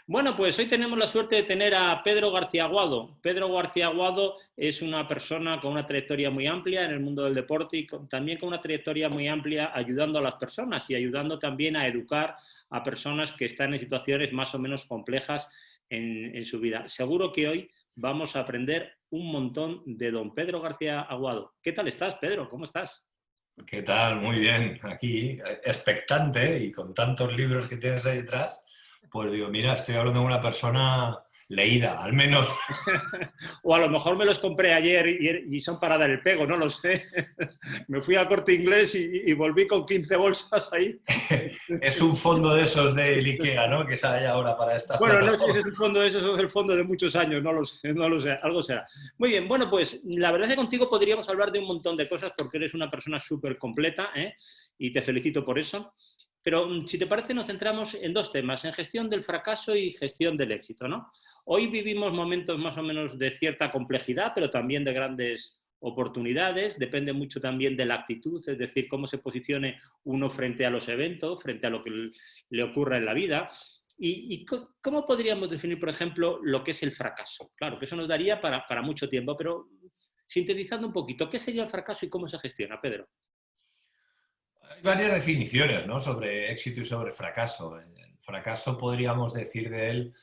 Bueno, pues hoy tenemos la suerte de tener a Pedro García Aguado. Pedro García Aguado es una persona con una trayectoria muy amplia en el mundo del deporte y también con una trayectoria muy amplia ayudando a las personas y ayudando también a educar a personas que están en situaciones más o menos complejas en su vida. Seguro que hoy vamos a aprender un montón de don Pedro García Aguado. ¿Qué tal estás, Pedro? ¿Cómo estás? ¿Qué tal? Muy bien. Aquí, expectante y con tantos libros que tienes ahí detrás, pues digo, mira, estoy hablando de una persona leída, al menos. O a lo mejor me los compré ayer y son para dar el pego, no lo sé. Me fui al Corte Inglés y volví con 15 bolsas ahí. Es un fondo de esos del IKEA, ¿no? Que sale ahora para estas Bueno, no sé si es plataformas. el fondo de eso o es el fondo de muchos años, no lo sé, no lo sé, algo será. Muy bien, bueno, pues la verdad es que contigo podríamos hablar de un montón de cosas porque eres una persona súper completa, ¿eh? Y te felicito por eso. Pero si te parece, nos centramos en dos temas, en gestión del fracaso y gestión del éxito, ¿no? Hoy vivimos momentos más o menos de cierta complejidad, pero también de grandes oportunidades, depende mucho también de la actitud, es decir, cómo se posicione uno frente a los eventos, frente a lo que le ocurra en la vida. ¿Y cómo podríamos definir, por ejemplo, lo que es el fracaso? Claro, que eso nos daría para mucho tiempo, pero sintetizando un poquito, ¿qué sería el fracaso y cómo se gestiona, Pedro? Hay varias definiciones, ¿no? Sobre éxito y sobre fracaso. El fracaso podríamos decir de él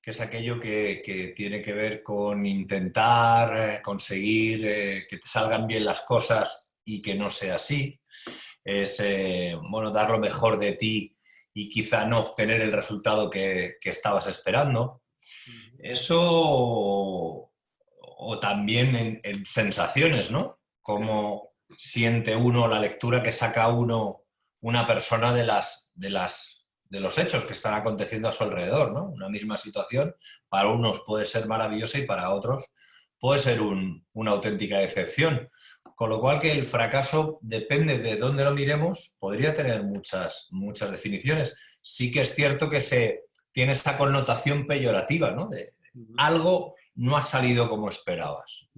que es aquello que tiene que ver con intentar conseguir que te salgan bien las cosas y que no sea así. Es bueno, dar lo mejor de ti y quizá no obtener el resultado que estabas esperando. Eso o también en sensaciones, ¿no? Cómo siente uno la lectura que saca uno una persona de los hechos que están aconteciendo a su alrededor, ¿no? Una misma situación para unos puede ser maravillosa y para otros puede ser una auténtica decepción. Con lo cual que el fracaso, depende de dónde lo miremos, podría tener muchas definiciones. Sí que es cierto que tiene esa connotación peyorativa, ¿no? De algo no ha salido como esperabas.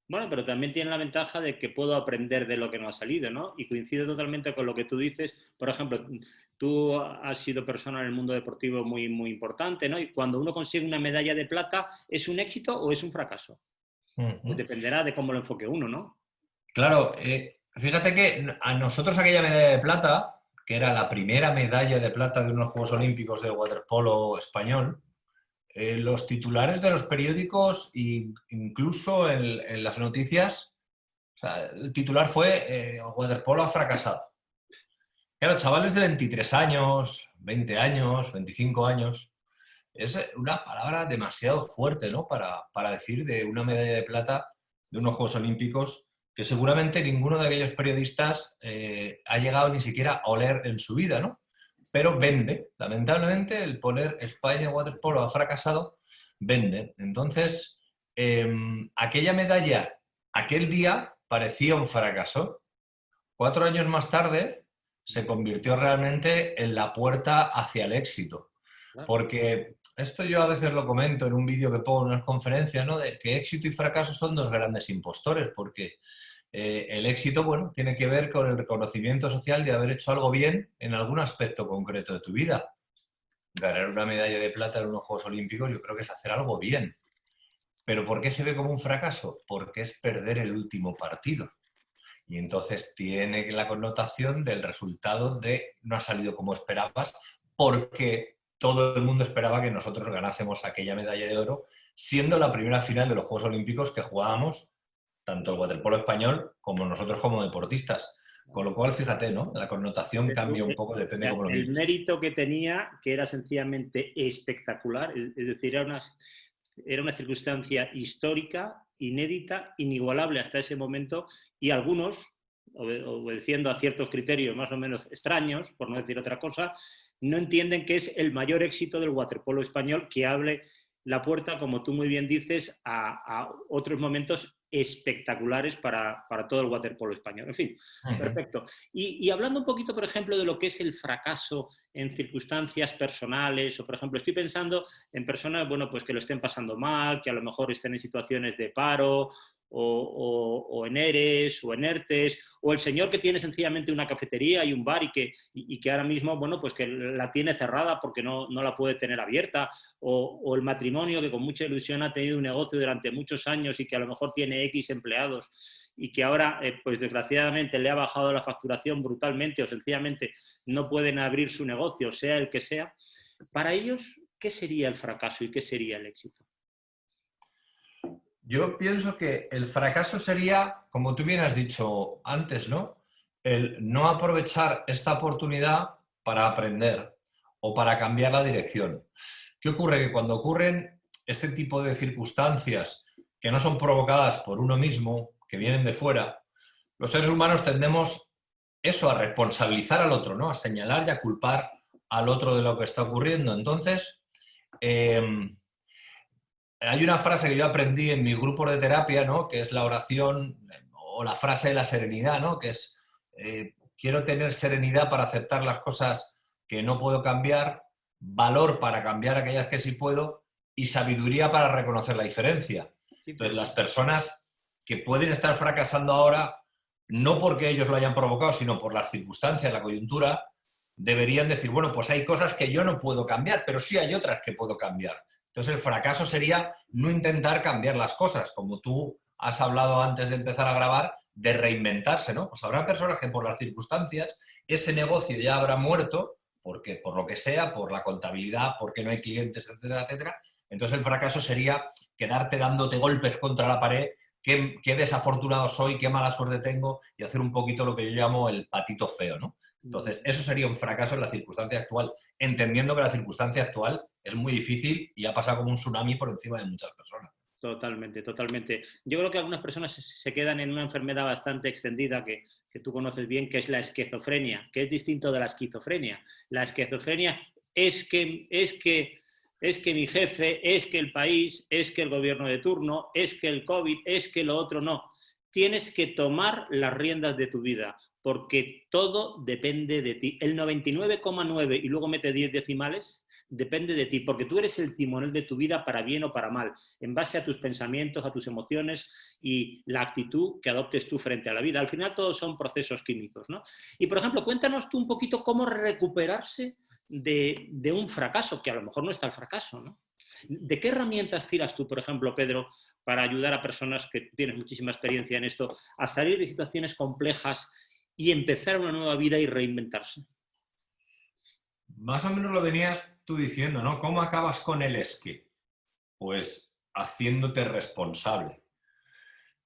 Bueno, pero también tiene la ventaja de que puedo aprender de lo que no ha salido, ¿no? Y coincide totalmente con lo que tú dices. Por ejemplo, tú has sido persona en el mundo deportivo muy, muy importante, ¿no? Y cuando uno consigue una medalla de plata, ¿es un éxito o es un fracaso? Uh Pues -huh. dependerá de cómo lo enfoque uno, ¿no? Claro, fíjate que a nosotros aquella medalla de plata, que era la primera medalla de plata de unos Juegos Olímpicos de waterpolo español, los titulares de los periódicos e incluso en las noticias, o sea, el titular fue waterpolo ha fracasado. Claro, chavales de 23 años, 20 años, 25 años, es una palabra demasiado fuerte, ¿no? Para decir de una medalla de plata de unos Juegos Olímpicos que seguramente ninguno de aquellos periodistas ha llegado ni siquiera a oler en su vida, ¿no? Pero vende. Lamentablemente, el poner España Waterpolo ha fracasado, vende. Entonces, aquella medalla, aquel día, parecía un fracaso. 4 años más tarde, se convirtió realmente en la puerta hacia el éxito. Claro. Porque esto yo a veces lo comento en un vídeo que pongo en unas conferencias, ¿no? De que éxito y fracaso son dos grandes impostores, porque el éxito, bueno, tiene que ver con el reconocimiento social de haber hecho algo bien en algún aspecto concreto de tu vida. Ganar una medalla de plata en unos Juegos Olímpicos yo creo que es hacer algo bien. ¿Pero por qué se ve como un fracaso? Porque es perder el último partido. Y entonces tiene la connotación del resultado de no ha salido como esperabas, porque todo el mundo esperaba que nosotros ganásemos aquella medalla de oro, siendo la primera final de los Juegos Olímpicos que jugábamos tanto el waterpolo español como nosotros como deportistas. Con lo cual, fíjate, ¿no? La connotación cambia un poco, depende de cómo lo El mires. mérito que tenía, que era sencillamente espectacular, es decir, era una circunstancia histórica, inédita, inigualable hasta ese momento, y algunos, obedeciendo a ciertos criterios más o menos extraños, por no decir otra cosa, no entienden que es el mayor éxito del waterpolo español, que abre la puerta, como tú muy bien dices, a otros momentos espectaculares para todo el waterpolo español. En fin, Uh -huh. perfecto. Y hablando un poquito, por ejemplo, de lo que es el fracaso en circunstancias personales, o por ejemplo, estoy pensando en personas, bueno, pues que lo estén pasando mal, que a lo mejor estén en situaciones de paro o en ERES o en ERTES, o el señor que tiene sencillamente una cafetería y un bar y que ahora mismo, bueno, pues que la tiene cerrada porque no la puede tener abierta, o el matrimonio que con mucha ilusión ha tenido un negocio durante muchos años y que a lo mejor tiene X empleados y que ahora, pues desgraciadamente le ha bajado la facturación brutalmente o sencillamente no pueden abrir su negocio, sea el que sea. Para ellos, ¿qué sería el fracaso y qué sería el éxito? Yo pienso que el fracaso sería, como tú bien has dicho antes, ¿no? El no aprovechar esta oportunidad para aprender o para cambiar la dirección. ¿Qué ocurre? Que cuando ocurren este tipo de circunstancias que no son provocadas por uno mismo, que vienen de fuera, los seres humanos tendemos eso, a responsabilizar al otro, ¿no? A señalar y a culpar al otro de lo que está ocurriendo. Entonces, hay una frase que yo aprendí en mi grupo de terapia, ¿no? Que es la oración o la frase de la serenidad, ¿no? Que es, quiero tener serenidad para aceptar las cosas que no puedo cambiar, valor para cambiar aquellas que sí puedo y sabiduría para reconocer la diferencia. Entonces, las personas que pueden estar fracasando ahora, no porque ellos lo hayan provocado, sino por las circunstancias, la coyuntura, deberían decir, bueno, pues hay cosas que yo no puedo cambiar, pero sí hay otras que puedo cambiar. Entonces, el fracaso sería no intentar cambiar las cosas, como tú has hablado antes de empezar a grabar, de reinventarse, ¿no? Pues habrá personas que por las circunstancias ese negocio ya habrá muerto, porque por lo que sea, por la contabilidad, porque no hay clientes, etcétera, etcétera. Entonces, el fracaso sería quedarte dándote golpes contra la pared, qué desafortunado soy, qué mala suerte tengo, y hacer un poquito lo que yo llamo el patito feo, ¿no? Entonces, eso sería un fracaso en la circunstancia actual, entendiendo que la circunstancia actual es muy difícil y ha pasado como un tsunami por encima de muchas personas. Totalmente, totalmente. Yo creo que algunas personas se quedan en una enfermedad bastante extendida que tú conoces bien, que es la esquizofrenia, que es distinto de la esquizofrenia. La esquizofrenia es que mi jefe, es que el país, es que el gobierno de turno, es que el COVID, es que lo otro no. Tienes que tomar las riendas de tu vida, porque todo depende de ti. El 99,9 y luego mete 10 decimales depende de ti, porque tú eres el timonel de tu vida para bien o para mal, en base a tus pensamientos, a tus emociones y la actitud que adoptes tú frente a la vida. Al final todos son procesos químicos, ¿no? Y, por ejemplo, cuéntanos tú un poquito cómo recuperarse de un fracaso, que a lo mejor no está el fracaso, ¿no? ¿De qué herramientas tiras tú, por ejemplo, Pedro, para ayudar a personas que tienes muchísima experiencia en esto, a salir de situaciones complejas y empezar una nueva vida y reinventarse? Más o menos lo venías tú diciendo, ¿no? ¿Cómo acabas con el esquí? Pues haciéndote responsable.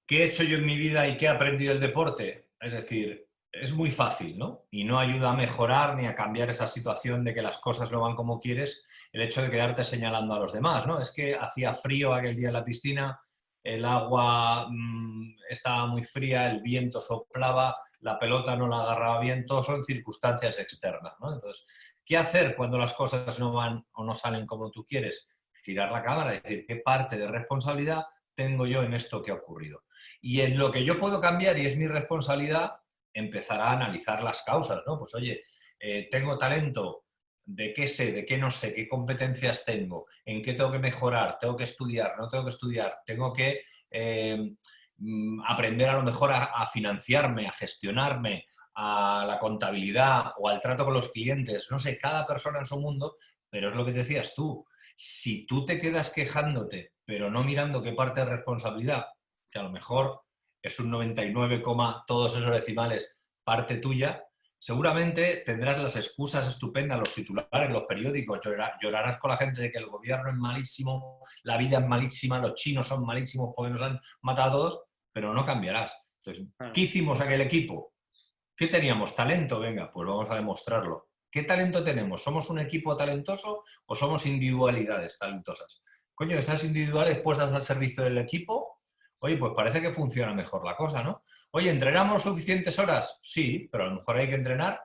¿Qué he hecho yo en mi vida y qué he aprendido del deporte? Es decir, es muy fácil, ¿no? Y no ayuda a mejorar ni a cambiar esa situación de que las cosas no van como quieres, el hecho de quedarte señalando a los demás, ¿no? Es que hacía frío aquel día en la piscina, el agua estaba muy fría, el viento soplaba, la pelota no la agarraba bien, todo son circunstancias externas, ¿no? Entonces, ¿qué hacer cuando las cosas no van o no salen como tú quieres? Girar la cámara y decir, ¿qué parte de responsabilidad tengo yo en esto que ha ocurrido? Y en lo que yo puedo cambiar y es mi responsabilidad, empezar a analizar las causas, ¿no? Pues oye, tengo talento, ¿de qué sé, de qué no sé, qué competencias tengo, en qué tengo que mejorar, tengo que estudiar, no tengo que estudiar, tengo que aprender a lo mejor a financiarme, a gestionarme, a la contabilidad o al trato con los clientes, no sé, cada persona en su mundo, pero es lo que decías tú, si tú te quedas quejándote, pero no mirando qué parte de responsabilidad, que a lo mejor es un 99, todos esos decimales parte tuya, seguramente tendrás las excusas estupendas, los titulares, los periódicos, llorarás con la gente de que el gobierno es malísimo, la vida es malísima, los chinos son malísimos porque nos han matado a todos, pero no cambiarás. Entonces, ¿qué hicimos aquel equipo? ¿Qué teníamos? ¿Talento? Venga, pues vamos a demostrarlo. ¿Qué talento tenemos? ¿Somos un equipo talentoso o somos individualidades talentosas? Coño, estas individuales puestas al servicio del equipo, oye, pues parece que funciona mejor la cosa, ¿no? Oye, ¿entrenamos suficientes horas? Sí, pero a lo mejor hay que entrenar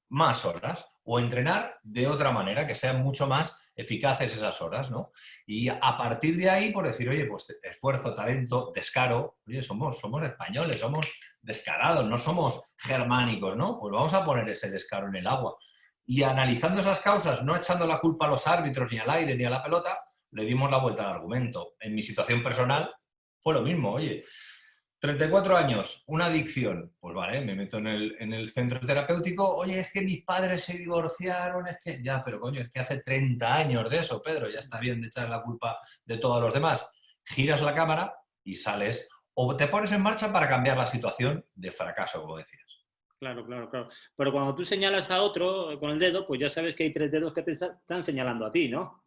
más horas o entrenar de otra manera, que sean mucho más eficaces esas horas, ¿no? Y a partir de ahí, por decir, oye, pues esfuerzo, talento, descaro, oye, somos españoles, somos descarados, no somos germánicos, ¿no? Pues vamos a poner ese descaro en el agua. Y analizando esas causas, no echando la culpa a los árbitros, ni al aire, ni a la pelota, le dimos la vuelta al argumento. En mi situación personal, fue lo mismo, oye. 34 años, una adicción. Pues vale, me meto en el centro terapéutico. Oye, es que mis padres se divorciaron, es que... Ya, pero coño, es que hace 30 años de eso, Pedro, ya está bien de echar la culpa de todos los demás. Giras la cámara y sales. O te pones en marcha para cambiar la situación de fracaso, como decías. Claro, claro, claro. Pero cuando tú señalas a otro con el dedo, pues ya sabes que hay 3 dedos que te están señalando a ti, ¿no?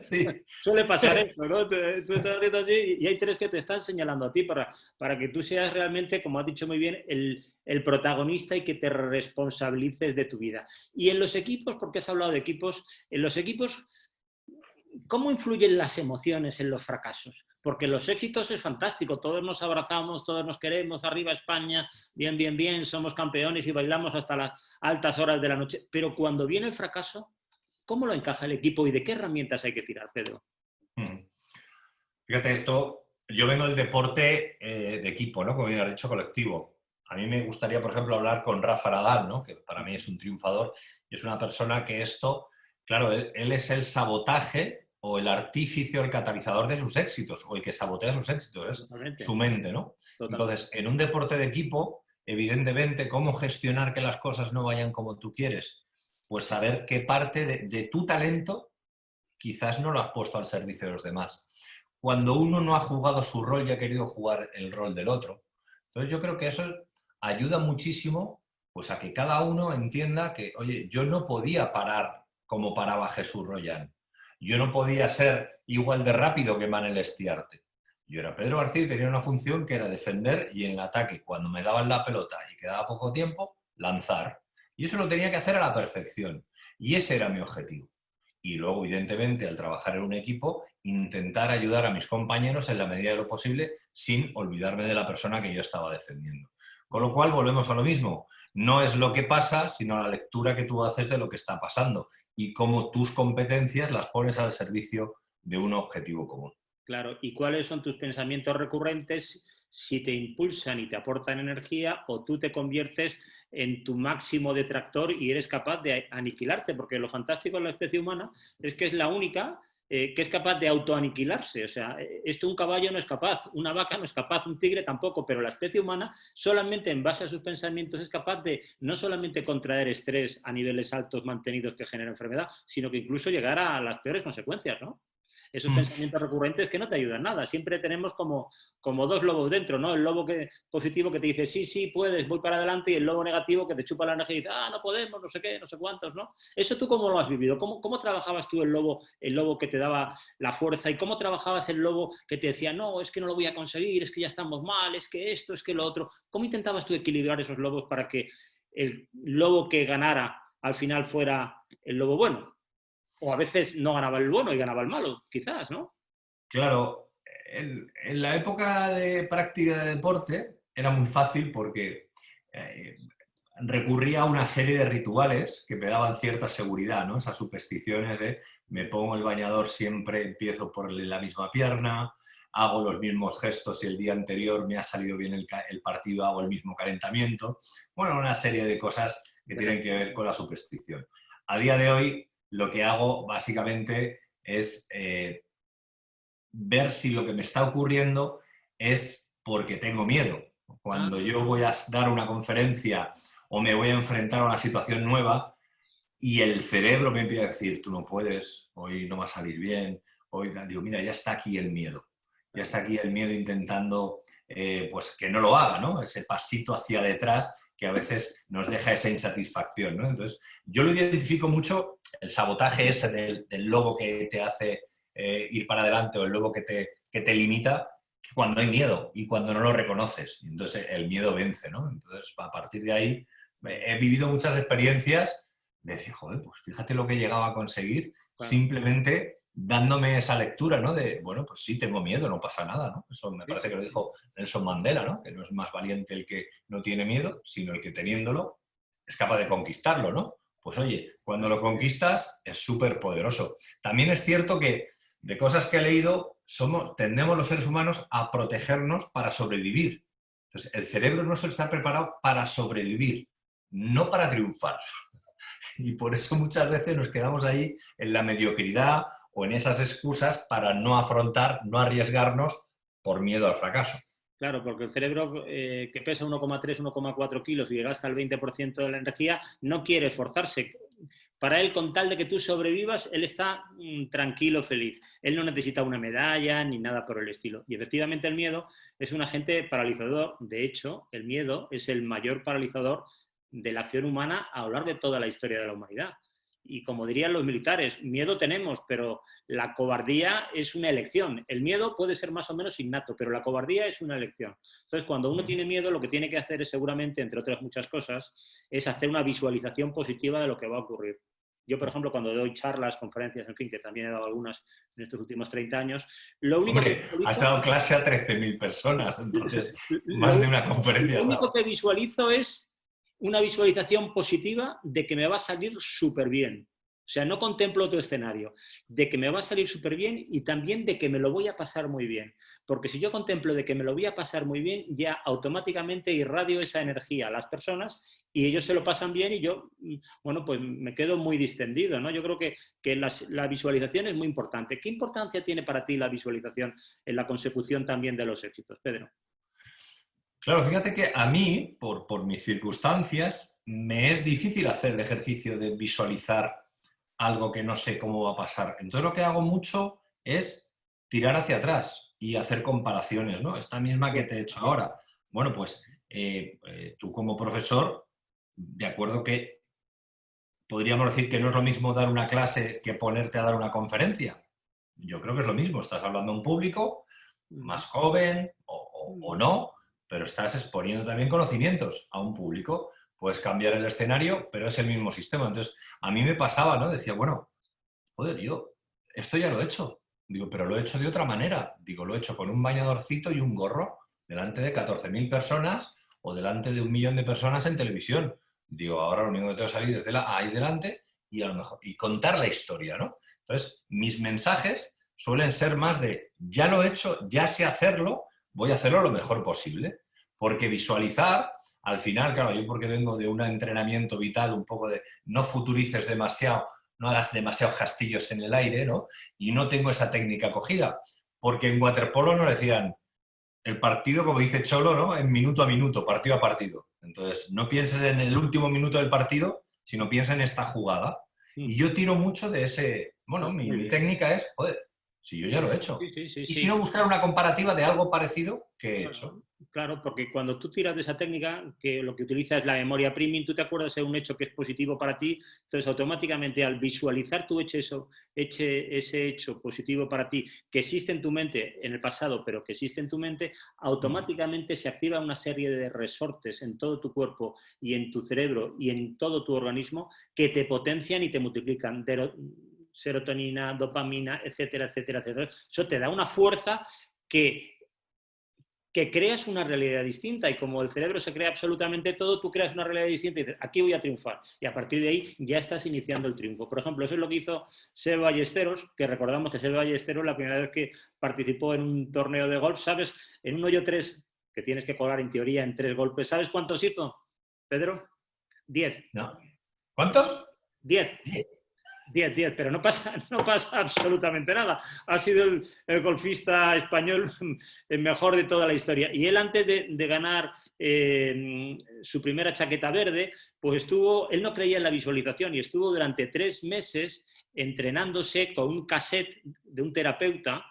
Sí. Suele pasar eso, ¿no? Tú estás haciendo así y hay 3 que te están señalando a ti para que tú seas realmente, como has dicho muy bien, el protagonista y que te responsabilices de tu vida. Y en los equipos, porque has hablado de equipos, en los equipos, ¿cómo influyen las emociones en los fracasos? Porque los éxitos es fantástico, todos nos abrazamos, todos nos queremos, arriba España, bien, bien, bien, somos campeones y bailamos hasta las altas horas de la noche. Pero cuando viene el fracaso, ¿cómo lo encaja el equipo y de qué herramientas hay que tirar, Pedro? Fíjate esto, yo vengo del deporte de equipo, ¿no? Como bien has dicho, colectivo. A mí me gustaría, por ejemplo, hablar con Rafa Nadal, ¿no? Que para mí es un triunfador y es una persona que esto, claro, él es el sabotaje o el artífice o el catalizador de sus éxitos, o el que sabotea sus éxitos, es Totalmente, su mente, ¿no? totalmente. Entonces, en un deporte de equipo, evidentemente, ¿cómo gestionar que las cosas no vayan como tú quieres? Pues saber qué parte de tu talento quizás no lo has puesto al servicio de los demás. Cuando uno no ha jugado su rol y ha querido jugar el rol del otro. Entonces yo creo que eso ayuda muchísimo pues, a que cada uno entienda que, oye, yo no podía parar como paraba Jesús Royan. Yo no podía ser igual de rápido que Manel Estiarte. Yo era Pedro García y tenía una función que era defender y en el ataque, cuando me daban la pelota y quedaba poco tiempo, lanzar. Y eso lo tenía que hacer a la perfección. Y ese era mi objetivo. Y luego, evidentemente, al trabajar en un equipo, intentar ayudar a mis compañeros en la medida de lo posible sin olvidarme de la persona que yo estaba defendiendo. Con lo cual, volvemos a lo mismo. No es lo que pasa, sino la lectura que tú haces de lo que está pasando y cómo tus competencias las pones al servicio de un objetivo común. Claro, ¿y cuáles son tus pensamientos recurrentes si te impulsan y te aportan energía o tú te conviertes en tu máximo detractor y eres capaz de aniquilarte? Porque lo fantástico de la especie humana es que es la única que es capaz de autoaniquilarse. O sea, esto un caballo no es capaz, una vaca no es capaz, un tigre tampoco, pero la especie humana solamente en base a sus pensamientos es capaz de no solamente contraer estrés a niveles altos mantenidos que genera enfermedad, sino que incluso llegar a las peores consecuencias, ¿no? Esos pensamientos recurrentes que no te ayudan nada. Siempre tenemos como 2 lobos dentro, ¿no? El lobo positivo que te dice, sí, sí, puedes, voy para adelante, y el lobo negativo que te chupa la energía y dice, no podemos, no sé qué, no sé cuántos, ¿no? ¿Eso tú cómo lo has vivido? ¿Cómo trabajabas tú el lobo que te daba la fuerza? ¿Y cómo trabajabas el lobo que te decía, no, es que no lo voy a conseguir, es que ya estamos mal, es que esto, es que lo otro? ¿Cómo intentabas tú equilibrar esos lobos para que el lobo que ganara al final fuera el lobo bueno? O a veces no ganaba el bueno y ganaba el malo, quizás, ¿no? Claro, en la época de práctica de deporte era muy fácil porque eh, recurría a una serie de rituales que me daban cierta seguridad, ¿no? Esas supersticiones de me pongo el bañador siempre, empiezo por la misma pierna, hago los mismos gestos y el día anterior me ha salido bien el partido, hago el mismo calentamiento. Bueno, una serie de cosas que tienen que ver con la superstición. A día de hoy lo que hago básicamente es ver si lo que me está ocurriendo es porque tengo miedo. Ah, Cuando yo voy a dar una conferencia o me voy a enfrentar a una situación nueva y el cerebro me empieza a decir, tú no puedes, hoy no va a salir bien, hoy digo, mira, ya está aquí el miedo. Ya está aquí el miedo intentando pues que no lo haga, ¿no? Ese pasito hacia detrás que a veces nos deja esa insatisfacción, ¿no? Entonces, yo lo identifico mucho, el sabotaje ese del lobo que te hace ir para adelante o el lobo que te limita, cuando hay miedo y cuando no lo reconoces. Entonces, el miedo vence, ¿no? Entonces, a partir de ahí, he vivido muchas experiencias de decir, joder, pues fíjate lo que llegaba a conseguir claro. simplemente dándome esa lectura, ¿no? De, bueno, pues sí, tengo miedo, no pasa nada, ¿no? Eso me Sí, parece sí, que lo sí. dijo Nelson Mandela, ¿no? Que no es más valiente el que no tiene miedo, sino el que teniéndolo es capaz de conquistarlo, ¿no? Pues oye, cuando lo conquistas es súper poderoso. También es cierto que de cosas que he leído, tendemos los seres humanos a protegernos para sobrevivir. Entonces, el cerebro nuestro está preparado para sobrevivir, no para triunfar. Y por eso muchas veces nos quedamos ahí en la mediocridad o en esas excusas para no afrontar, no arriesgarnos por miedo al fracaso. Claro, porque el cerebro que pesa 1,3, 1,4 kilos y gasta el 20% de la energía, no quiere esforzarse. Para él, con tal de que tú sobrevivas, él está tranquilo, feliz. Él no necesita una medalla ni nada por el estilo. Y efectivamente el miedo es un agente paralizador. De hecho, el miedo es el mayor paralizador de la acción humana a lo largo de toda la historia de la humanidad. Y como dirían los militares, miedo tenemos, pero la cobardía es una elección. El miedo puede ser más o menos innato, pero la cobardía es una elección. Entonces, cuando uno tiene miedo, lo que tiene que hacer es seguramente, entre otras muchas cosas, es hacer una visualización positiva de lo que va a ocurrir. Yo, por ejemplo, cuando doy charlas, conferencias, en fin, que también he dado algunas en estos últimos 30 años, lo único Hombre, has dado clase a 13.000 personas, entonces más de una conferencia. Lo único que visualizo es una visualización positiva de que me va a salir súper bien. O sea, no contemplo otro escenario, de que me va a salir súper bien y también de que me lo voy a pasar muy bien. Porque si yo contemplo de que me lo voy a pasar muy bien, ya automáticamente irradio esa energía a las personas y ellos se lo pasan bien y yo, bueno, pues me quedo muy distendido, ¿no? Yo creo que la visualización es muy importante. ¿Qué importancia tiene para ti la visualización en la consecución también de los éxitos, Pedro? Claro, fíjate que a mí, por mis circunstancias, me es difícil hacer el ejercicio de visualizar algo que no sé cómo va a pasar. Entonces lo que hago mucho es tirar hacia atrás y hacer comparaciones, ¿no? Esta misma que te he hecho ahora. Bueno, pues tú como profesor, de acuerdo que podríamos decir que no es lo mismo dar una clase que ponerte a dar una conferencia. Yo creo que es lo mismo, estás hablando a un público más joven o no, pero estás exponiendo también conocimientos a un público. Puedes cambiar el escenario, pero es el mismo sistema. Entonces, a mí me pasaba, ¿no? Decía, bueno, joder, yo esto ya lo he hecho. Digo, pero lo he hecho de otra manera. Digo, lo he hecho con un bañadorcito y un gorro delante de 14.000 personas o delante de 1.000.000 de personas en televisión. Digo, ahora lo único que tengo que salir es de ahí delante y a lo mejor y contar la historia, ¿no? Entonces, mis mensajes suelen ser más de, ya lo he hecho, ya sé hacerlo, voy a hacerlo lo mejor posible. Porque visualizar, al final, claro, yo porque vengo de un entrenamiento vital, un poco de no futurices demasiado, no hagas demasiados castillos en el aire, ¿no? Y no tengo esa técnica cogida. Porque en waterpolo nos decían el partido, como dice Cholo, ¿no? En minuto a minuto, partido a partido. Entonces, no pienses en el último minuto del partido, sino piensa en esta jugada. Y yo tiro mucho de ese... Bueno, mi técnica es, joder, si yo ya lo he hecho. Y si no, buscar una comparativa de algo parecido que he hecho. Claro, porque cuando tú tiras de esa técnica, que lo que utiliza es la memoria premium, tú te acuerdas de un hecho que es positivo para ti, entonces automáticamente al visualizar tu ese hecho positivo para ti, que existe en tu mente en el pasado, pero que existe en tu mente, automáticamente se activa una serie de resortes en todo tu cuerpo y en tu cerebro y en todo tu organismo que te potencian y te multiplican. Serotonina, dopamina, etcétera, etcétera, etcétera. Eso te da una fuerza que creas una realidad distinta y como el cerebro se crea absolutamente todo, tú creas una realidad distinta y dices, aquí voy a triunfar. Y a partir de ahí ya estás iniciando el triunfo. Por ejemplo, eso es lo que hizo Seba Ballesteros, que recordamos que Seba Ballesteros la primera vez que participó en un torneo de golf, ¿sabes? En un hoyo 3, que tienes que colar en teoría en 3 golpes, ¿sabes cuántos hizo, Pedro? 10. ¿No? ¿Cuántos? 10. 10, pero no pasa absolutamente nada. Ha sido el golfista español mejor de toda la historia. Y él antes de ganar su primera chaqueta verde, pues él no creía en la visualización y estuvo durante 3 meses entrenándose con un cassette de un terapeuta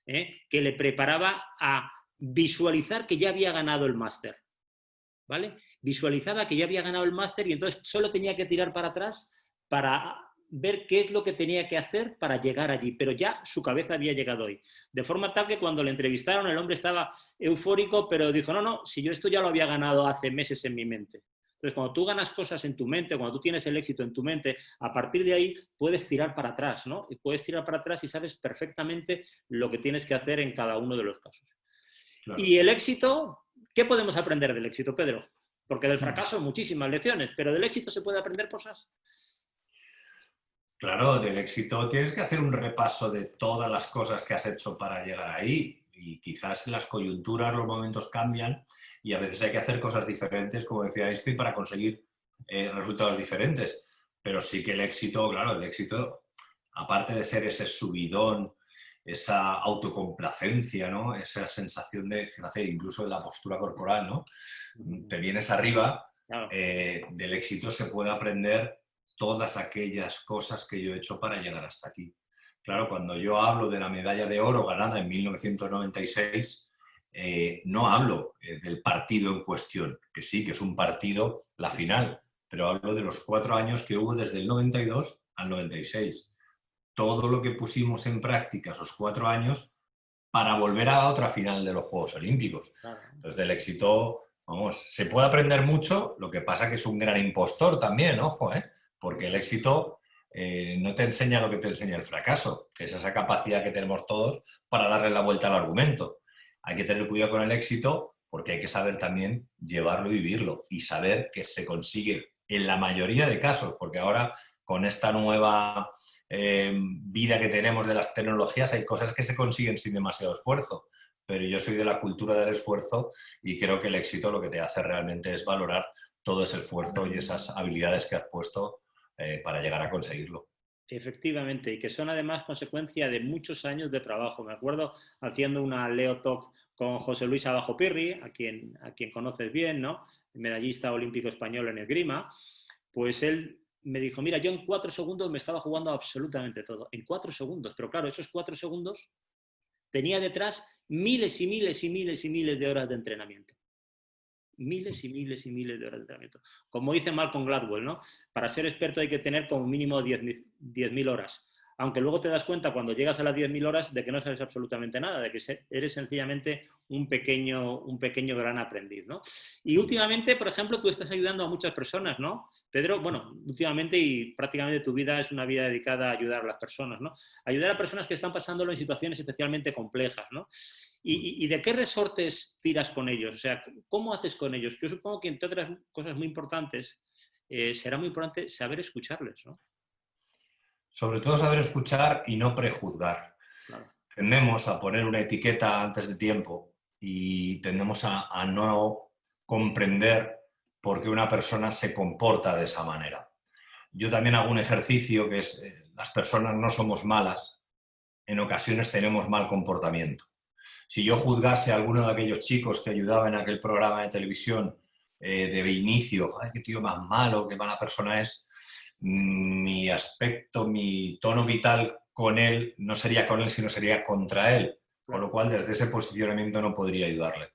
que le preparaba a visualizar que ya había ganado el máster. ¿Vale? Visualizaba que ya había ganado el máster y entonces solo tenía que tirar para atrás para ver qué es lo que tenía que hacer para llegar allí, pero ya su cabeza había llegado ahí. De forma tal que cuando le entrevistaron el hombre estaba eufórico, pero dijo, no, si yo esto ya lo había ganado hace meses en mi mente. Entonces, cuando tú ganas cosas en tu mente, cuando tú tienes el éxito en tu mente, a partir de ahí puedes tirar para atrás, ¿no? Y puedes tirar para atrás y sabes perfectamente lo que tienes que hacer en cada uno de los casos. Claro. Y el éxito, ¿qué podemos aprender del éxito, Pedro? Porque del fracaso muchísimas lecciones, pero del éxito se puede aprender cosas. Claro, del éxito tienes que hacer un repaso de todas las cosas que has hecho para llegar ahí y quizás las coyunturas, los momentos cambian y a veces hay que hacer cosas diferentes, como decía Einstein, para conseguir resultados diferentes. Pero sí que el éxito, claro, el éxito, aparte de ser ese subidón esa autocomplacencia, ¿no? Esa sensación de, fíjate, incluso de la postura corporal, ¿no? Te vienes arriba, Claro. del éxito se puede aprender todas aquellas cosas que yo he hecho para llegar hasta aquí. Claro, cuando yo hablo de la medalla de oro ganada en 1996, no hablo del partido en cuestión, que sí, que es un partido, la final, pero hablo de los 4 años que hubo desde el 92 al 96. Todo lo que pusimos en práctica esos 4 años para volver a otra final de los Juegos Olímpicos. Claro. Entonces, del éxito, vamos, se puede aprender mucho, lo que pasa que es un gran impostor también, ojo, porque el éxito no te enseña lo que te enseña el fracaso, que es esa capacidad que tenemos todos para darle la vuelta al argumento. Hay que tener cuidado con el éxito porque hay que saber también llevarlo y vivirlo y saber que se consigue en la mayoría de casos, porque ahora con esta nueva vida que tenemos de las tecnologías hay cosas que se consiguen sin demasiado esfuerzo, pero yo soy de la cultura del esfuerzo y creo que el éxito lo que te hace realmente es valorar todo ese esfuerzo y esas habilidades que has puesto para llegar a conseguirlo. Efectivamente, y que son además consecuencia de muchos años de trabajo. Me acuerdo haciendo una Leo Talk con José Luis Abajo Pirri, a quien conoces bien, ¿no? Medallista olímpico español en esgrima, pues él me dijo, mira, yo en 4 segundos me estaba jugando absolutamente todo, en 4 segundos, pero claro, esos 4 segundos tenía detrás miles y miles y miles y miles de horas de entrenamiento. Miles y miles y miles de horas de entrenamiento. Como dice Malcolm Gladwell, ¿no? Para ser experto hay que tener como mínimo 10.000 horas. Aunque luego te das cuenta cuando llegas a las 10.000 horas de que no sabes absolutamente nada, de que eres sencillamente un pequeño gran aprendiz, ¿no? Y últimamente, por ejemplo, tú estás ayudando a muchas personas, ¿no? Pedro, bueno, últimamente y prácticamente tu vida es una vida dedicada a ayudar a las personas, ¿no? Ayudar a personas que están pasándolo en situaciones especialmente complejas, ¿no? ¿Y de qué resortes tiras con ellos? O sea, ¿cómo haces con ellos? Yo supongo que, entre otras cosas muy importantes, será muy importante saber escucharles, ¿no? Sobre todo saber escuchar y no prejuzgar. Claro. Tendemos a poner una etiqueta antes de tiempo y tendemos a no comprender por qué una persona se comporta de esa manera. Yo también hago un ejercicio que es, las personas no somos malas, en ocasiones tenemos mal comportamiento. Si yo juzgase a alguno de aquellos chicos que ayudaba en aquel programa de televisión de inicio, ¡ay, qué tío más malo, qué mala persona es!, mi aspecto, mi tono vital con él no sería con él, sino sería contra él. Con lo cual, desde ese posicionamiento no podría ayudarle.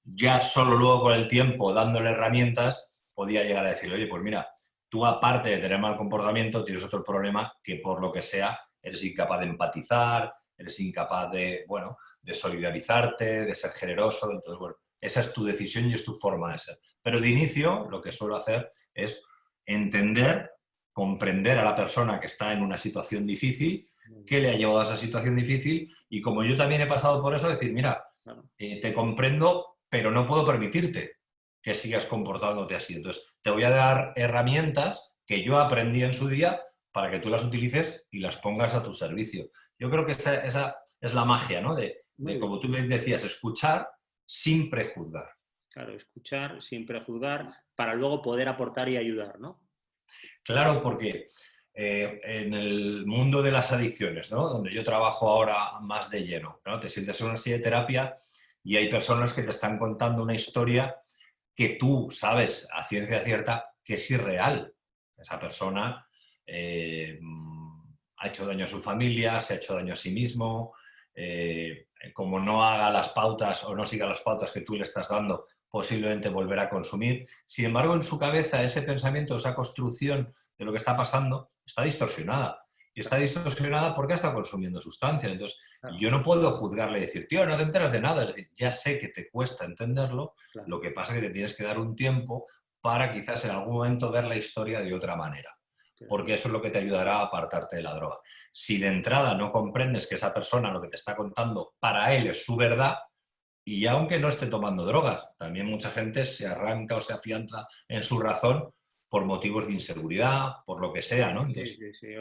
Ya solo luego con el tiempo, dándole herramientas, podía llegar a decirle, oye, pues mira, tú aparte de tener mal comportamiento, tienes otro problema que por lo que sea, eres incapaz de empatizar, eres incapaz de, bueno, de solidarizarte, de ser generoso. Entonces, bueno, esa es tu decisión y es tu forma de ser. Pero de inicio, lo que suelo hacer es entender, comprender a la persona que está en una situación difícil, qué le ha llevado a esa situación difícil, y como yo también he pasado por eso, decir, mira, te comprendo, pero no puedo permitirte que sigas comportándote así. Entonces, te voy a dar herramientas que yo aprendí en su día para que tú las utilices y las pongas a tu servicio. Yo creo que esa es la magia, ¿no? De como tú me decías, escuchar sin prejuzgar. Claro, escuchar sin prejuzgar para luego poder aportar y ayudar, ¿no? Claro, porque en el mundo de las adicciones, ¿no? Donde yo trabajo ahora más de lleno, ¿no? Te sientes en una silla de terapia y hay personas que te están contando una historia que tú sabes a ciencia cierta que es irreal. Esa persona ha hecho daño a su familia, se ha hecho daño a sí mismo, como no haga las pautas o no siga las pautas que tú le estás dando, posiblemente volverá a consumir. Sin embargo, en su cabeza ese pensamiento, esa construcción de lo que está pasando, está distorsionada. Y está distorsionada porque está consumiendo sustancias. Entonces, yo no puedo juzgarle y decir, tío, no te enteras de nada. Es decir, ya sé que te cuesta entenderlo, claro. Lo que pasa es que te tienes que dar un tiempo para quizás en algún momento ver la historia de otra manera. Porque eso es lo que te ayudará a apartarte de la droga. Si de entrada no comprendes que esa persona lo que te está contando para él es su verdad, y aunque no esté tomando drogas, también mucha gente se arranca o se afianza en su razón por motivos de inseguridad, por lo que sea, ¿no? Entonces,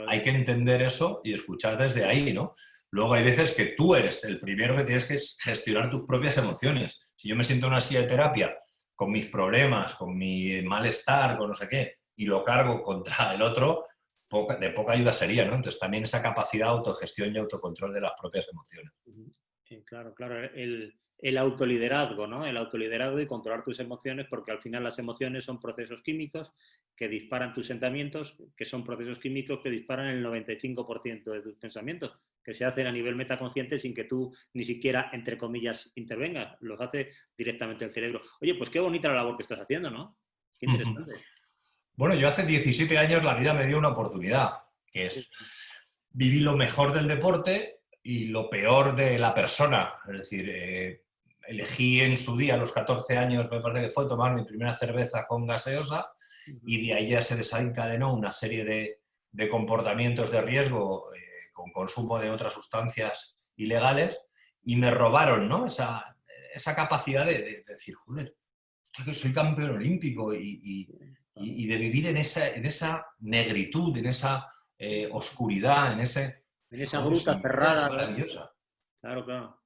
hay que entender eso y escuchar desde ahí, ¿no? Luego hay veces que tú eres el primero que tienes que gestionar tus propias emociones. Si yo me siento en una silla de terapia con mis problemas, con mi malestar, con no sé qué, y lo cargo contra el otro, de poca ayuda sería, ¿no? Entonces también esa capacidad de autogestión y autocontrol de las propias emociones. Claro, claro. El autoliderazgo, ¿no? El autoliderazgo y controlar tus emociones, porque al final las emociones son procesos químicos que disparan tus sentimientos, que son procesos químicos que disparan el 95% de tus pensamientos, que se hacen a nivel metaconsciente sin que tú ni siquiera, entre comillas, intervengas. Los hace directamente el cerebro. Oye, pues qué bonita la labor que estás haciendo, ¿no? Qué interesante. Bueno, yo hace 17 años la vida me dio una oportunidad, que es vivir lo mejor del deporte y lo peor de la persona. Es decir, elegí en su día, a los 14 años, me parece que fue tomar mi primera cerveza con gaseosa y de ahí ya se desencadenó una serie de comportamientos de riesgo con consumo de otras sustancias ilegales y me robaron, ¿no? esa capacidad de decir, joder, que soy campeón olímpico y de vivir en esa negritud, en esa oscuridad, en esa joder, gruta mi vida es cerrada. maravillosa. Claro, claro.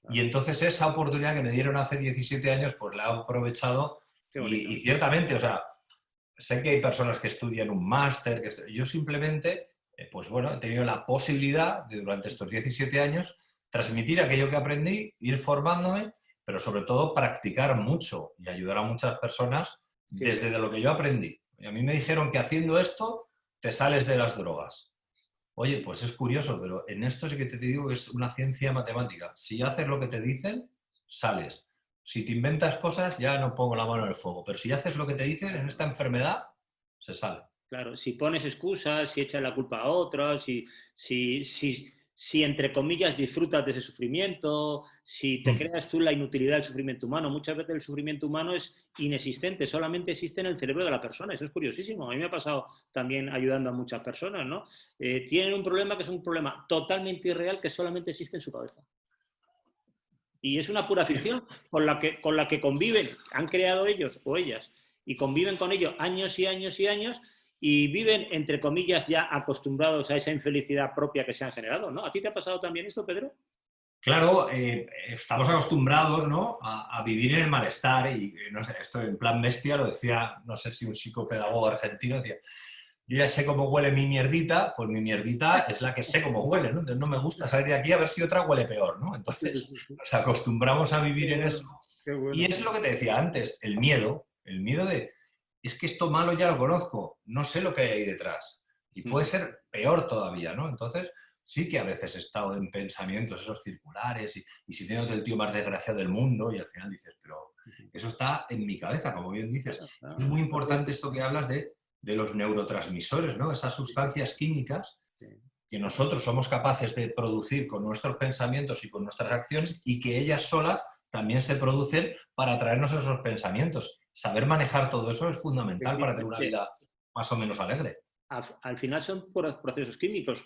Y entonces esa oportunidad que me dieron hace 17 años, pues la he aprovechado y ciertamente, o sea, sé que hay personas que estudian un máster, yo simplemente, pues bueno, he tenido la posibilidad de durante estos 17 años transmitir aquello que aprendí, ir formándome, pero sobre todo practicar mucho y ayudar a muchas personas desde de lo que yo aprendí. Y a mí me dijeron que haciendo esto te sales de las drogas. Oye, pues es curioso, pero en esto sí que te digo que es una ciencia matemática. Si haces lo que te dicen, sales. Si te inventas cosas, ya no pongo la mano en el fuego. Pero si haces lo que te dicen, en esta enfermedad, se sale. Claro, si pones excusas, si echas la culpa a otros, si entre comillas disfrutas de ese sufrimiento, si te creas tú la inutilidad del sufrimiento humano. Muchas veces el sufrimiento humano es inexistente, solamente existe en el cerebro de la persona. Eso es curiosísimo. A mí me ha pasado también ayudando a muchas personas, ¿no? Tienen un problema que es un problema totalmente irreal que solamente existe en su cabeza. Y es una pura ficción con la que conviven, han creado ellos o ellas, y conviven con ello años y años y años, y viven, entre comillas, ya acostumbrados a esa infelicidad propia que se han generado, ¿no? ¿A ti te ha pasado también esto, Pedro? Claro, estamos acostumbrados, ¿no?, a vivir en el malestar y no sé, esto en plan bestia lo decía, no sé si un psicopedagogo argentino, decía, yo ya sé cómo huele mi mierdita, pues mi mierdita es la que sé cómo huele, ¿no? Entonces no me gusta salir de aquí a ver si otra huele peor, ¿no? Entonces nos acostumbramos a vivir en eso. Y es lo que te decía antes, el miedo de, es que esto malo ya lo conozco, no sé lo que hay ahí detrás. Y puede ser peor todavía, ¿no? Entonces sí que a veces he estado en pensamientos esos circulares y si tengo el tío más desgraciado del mundo y al final dices, pero eso está en mi cabeza, como bien dices. Es muy importante esto que hablas de los neurotransmisores, ¿no? Esas sustancias químicas que nosotros somos capaces de producir con nuestros pensamientos y con nuestras acciones y que ellas solas también se producen para traernos esos pensamientos. Saber manejar todo eso es fundamental para tener una vida más o menos alegre. Al final son procesos químicos.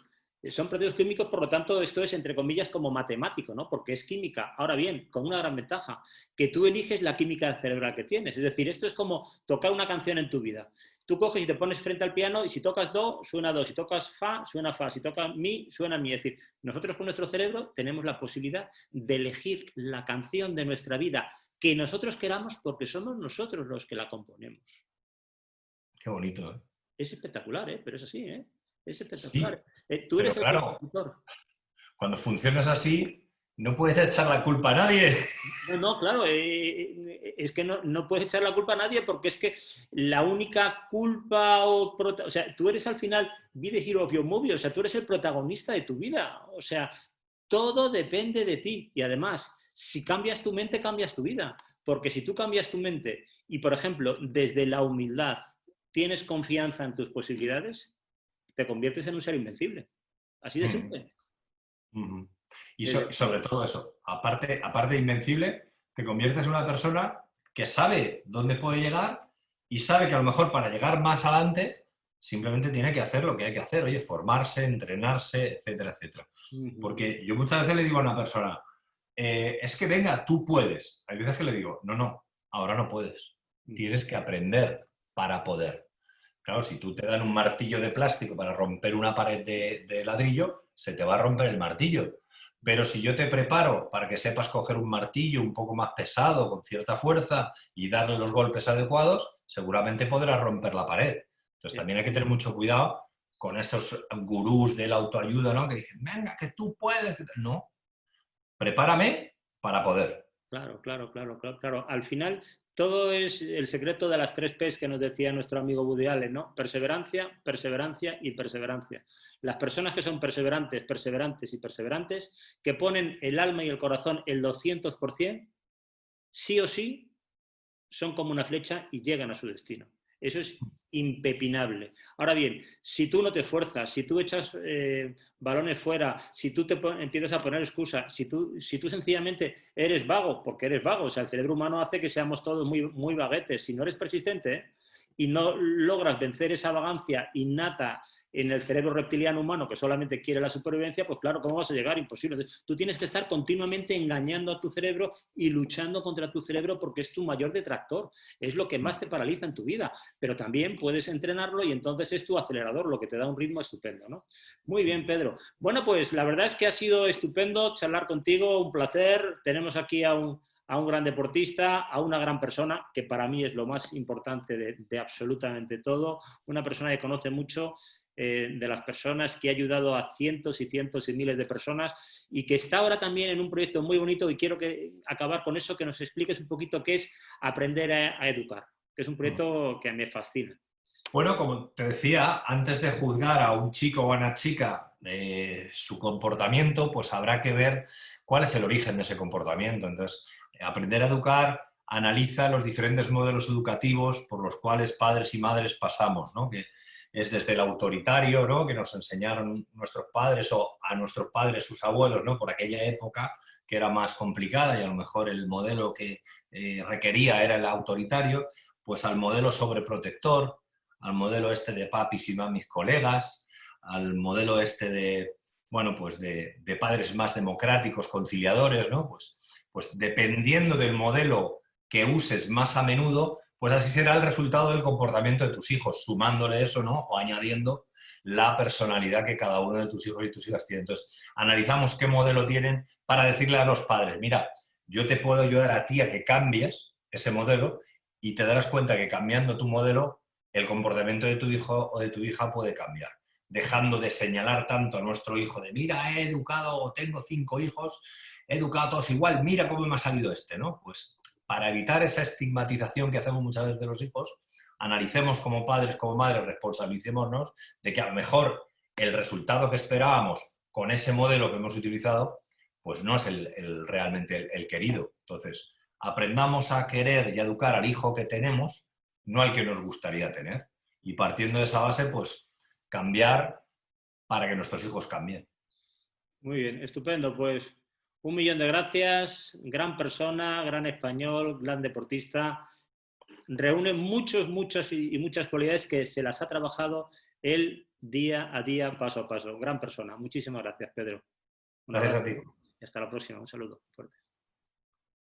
Son procesos químicos, por lo tanto, esto es, entre comillas, como matemático, ¿no? Porque es química. Ahora bien, con una gran ventaja, que tú eliges la química cerebral que tienes. Es decir, esto es como tocar una canción en tu vida. Tú coges y te pones frente al piano y si tocas do, suena do. Si tocas fa, suena fa. Si tocas mi, suena mi. Es decir, nosotros con nuestro cerebro tenemos la posibilidad de elegir la canción de nuestra vida que nosotros queramos porque somos nosotros los que la componemos. Qué bonito, ¿eh? Es espectacular, ¿eh? Pero es así, ¿eh? Es espectacular. Sí, Tú eres pero el claro, compositor. cuando funcionas así, no puedes echar la culpa a nadie. No, claro, es que no puedes echar la culpa a nadie porque es que la única culpa o sea, tú eres al final be the hero of your movie, o sea, tú eres el protagonista de tu vida, o sea, todo depende de ti y además, si cambias tu mente, cambias tu vida, porque si tú cambias tu mente y, por ejemplo, desde la humildad tienes confianza en tus posibilidades, te conviertes en un ser invencible. Así de simple. Y sobre todo eso, aparte de invencible, te conviertes en una persona que sabe dónde puede llegar y sabe que a lo mejor para llegar más adelante simplemente tiene que hacer lo que hay que hacer, oye, formarse, entrenarse, etcétera, etcétera. Porque yo muchas veces le digo a una persona, es que venga, tú puedes. Hay veces que le digo, no, ahora no puedes. Tienes que aprender para poder. Claro, si tú te dan un martillo de plástico para romper una pared de ladrillo, se te va a romper el martillo. Pero si yo te preparo para que sepas coger un martillo un poco más pesado, con cierta fuerza, y darle los golpes adecuados, seguramente podrás romper la pared. Entonces también hay que tener mucho cuidado con esos gurús de la autoayuda, ¿no? Que dicen, venga, que tú puedes. No, prepárame para poder. Claro, claro, claro, claro, claro. Al final, todo es el secreto de las 3 P's que nos decía nuestro amigo Woody Allen, ¿no? Perseverancia, perseverancia y perseverancia. Las personas que son perseverantes, perseverantes y perseverantes, que ponen el alma y el corazón el 200%, sí o sí, son como una flecha y llegan a su destino. Eso es impepinable. Ahora bien, si tú no te esfuerzas, si tú echas balones fuera, si tú empiezas a poner excusas, si tú sencillamente eres vago, porque eres vago, o sea, el cerebro humano hace que seamos todos muy, muy vaguetes. Si no eres persistente y no logras vencer esa vagancia innata en el cerebro reptiliano humano que solamente quiere la supervivencia, pues claro, ¿cómo vas a llegar? Imposible. Entonces, tú tienes que estar continuamente engañando a tu cerebro y luchando contra tu cerebro porque es tu mayor detractor, es lo que más te paraliza en tu vida, pero también puedes entrenarlo y entonces es tu acelerador, lo que te da un ritmo estupendo, ¿no? Muy bien, Pedro. Bueno, pues la verdad es que ha sido estupendo charlar contigo, un placer. Tenemos aquí a un gran deportista, a una gran persona, que para mí es lo más importante de absolutamente todo, una persona que conoce mucho de las personas, que ha ayudado a cientos y cientos y miles de personas y que está ahora también en un proyecto muy bonito y quiero acabar con eso, que nos expliques un poquito qué es aprender a educar, que es un proyecto que me fascina. Bueno, como te decía, antes de juzgar a un chico o a una chica su comportamiento, pues habrá que ver cuál es el origen de ese comportamiento. Entonces, aprender a educar analiza los diferentes modelos educativos por los cuales padres y madres pasamos, ¿no? Que es desde el autoritario, ¿no? Que nos enseñaron nuestros padres o a nuestros padres, sus abuelos, ¿no? Por aquella época que era más complicada y a lo mejor el modelo que requería era el autoritario, pues al modelo sobreprotector, al modelo este de papis y mamis colegas, al modelo este de, bueno, pues de padres más democráticos, conciliadores, ¿no? Pues dependiendo del modelo que uses más a menudo, pues así será el resultado del comportamiento de tus hijos, sumándole eso, ¿no? O añadiendo la personalidad que cada uno de tus hijos y tus hijas tiene. Entonces, analizamos qué modelo tienen para decirle a los padres, mira, yo te puedo ayudar a ti a que cambies ese modelo y te darás cuenta que cambiando tu modelo el comportamiento de tu hijo o de tu hija puede cambiar, dejando de señalar tanto a nuestro hijo de mira, he educado o tengo 5 hijos, he educado a todos igual, mira cómo me ha salido este, ¿no? Pues para evitar esa estigmatización que hacemos muchas veces de los hijos, analicemos como padres, como madres, responsabilicémonos de que a lo mejor el resultado que esperábamos con ese modelo que hemos utilizado, pues no es realmente el querido. Entonces, aprendamos a querer y a educar al hijo que tenemos, no al que nos gustaría tener. Y partiendo de esa base, pues cambiar para que nuestros hijos cambien. Muy bien, estupendo. Pues 1.000.000 de gracias, gran persona, gran español, gran deportista. Reúne muchas y muchas cualidades que se las ha trabajado él día a día, paso a paso. Gran persona. Muchísimas gracias, Pedro. Un Gracias abrazo a ti. y hasta la próxima. Un saludo fuerte.